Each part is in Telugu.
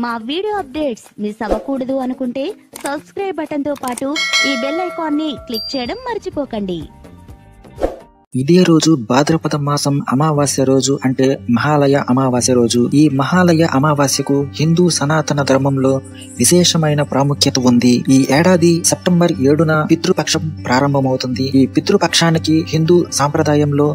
మా వీడియో అప్డేట్స్ మిస్ అవ్వకూడదు అనుకుంటే సబ్స్క్రైబ్ బటన్ తో పాటు ఈ బెల్ ఐకాన్ ని క్లిక్ చేయడం మర్చిపోకండి. ఇదే రోజు భాద్రపద మాసం అమావాస్య రోజు అంటే మహాలయ అమావాస్య రోజు. ఈ మహాలయ అమావాస్యకు హిందూ సనాతన ధర్మంలో విశేషమైన ప్రాముఖ్యత ఉంది. ఈ ఏడాది సెప్టెంబర్ 7న పితృపక్షం ప్రారంభమవుతుంది. ఈ పితృపక్షానికి హిందూ సాంప్రదాయంలో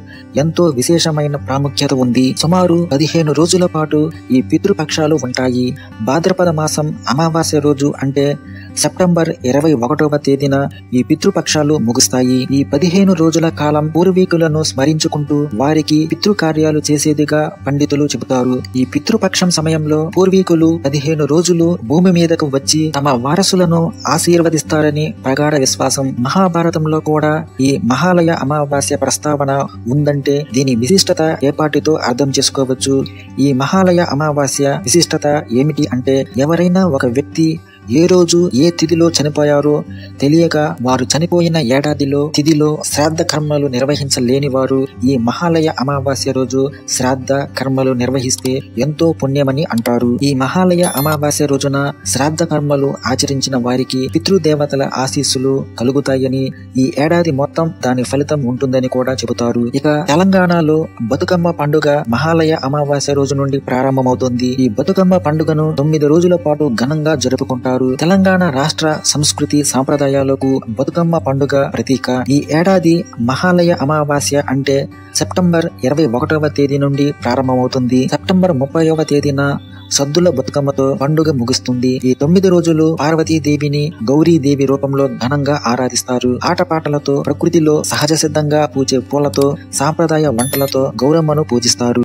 ఎంతో విశేషమైన ప్రాముఖ్యత ఉంది. సుమారు 15 రోజుల పాటు ఈ పితృపక్షాలు ఉంటాయి. భాద్రపద మాసం అమావాస్య రోజు అంటే సెప్టెంబర్ 21వ తేదీన ఈ పితృపక్షాలు ముగుస్తాయి. ఈ 15 రోజుల కాలం పూర్వీకులను స్మరించుకుంటూ వారికి పితృకార్యాలు చేసేదిగా పండితులు చెబుతారు. ఈ పితృపక్షం సమయంలో పూర్వీకులు 15 రోజులు భూమి మీదకు వచ్చి తమ వారసులను ఆశీర్వదిస్తారని ప్రగాఢ విశ్వాసం. మహాభారతంలో కూడా ఈ మహాలయ అమావాస్య ప్రస్తావన ఉందంటే దీని విశిష్టత ఏపాటితో అర్థం చేసుకోవచ్చు. ఈ మహాలయ అమావాస్య విశిష్టత ఏమిటి అంటే ఎవరైనా ఒక వ్యక్తి ఏ రోజు ఏ తిథిలో చనిపోయారో తెలియక వారు చనిపోయిన ఏడాదిలో తిథిలో శ్రాద్ధ కర్మలు నిర్వహించలేని వారు ఈ మహాలయ అమావాస్య రోజు శ్రాద్ధ కర్మలు నిర్వహిస్తే ఎంతో పుణ్యమని అంటారు. ఈ మహాలయ అమావాస్య రోజున శ్రాద్ధ కర్మలు ఆచరించిన వారికి పితృదేవతల ఆశీస్సులు కలుగుతాయని, ఈ ఏడాది మొత్తం దాని ఫలితం ఉంటుందని కూడా చెబుతారు. ఇక తెలంగాణలో బతుకమ్మ పండుగ మహాలయ అమావాస్య రోజు నుండి ప్రారంభమవుతుంది. ఈ బతుకమ్మ పండుగను 9 రోజుల పాటు ఘనంగా జరుపుకుంటారు. తెలంగాణ రాష్ట్ర సంస్కృతి సాంప్రదాయాలకు బతుకమ్మ పండుగ ప్రతీక. ఈ ఏడాది మహాలయ అమావాస్య అంటే సెప్టెంబర్ 21వ తేదీ నుండి ప్రారంభమవుతుంది. సెప్టెంబర్ 30వ తేదీన సద్దుల బతుకమ్మతో పండుగ ముగుస్తుంది. ఈ 9 రోజులు పార్వతీదేవిని గౌరీదేవి రూపంలో ఘనంగా ఆరాధిస్తారు. ఆటపాటలతో, ప్రకృతిలో సహజ సిద్ధంగా పూచే పూలతో, సాంప్రదాయ వంటలతో గౌరమ్మను పూజిస్తారు.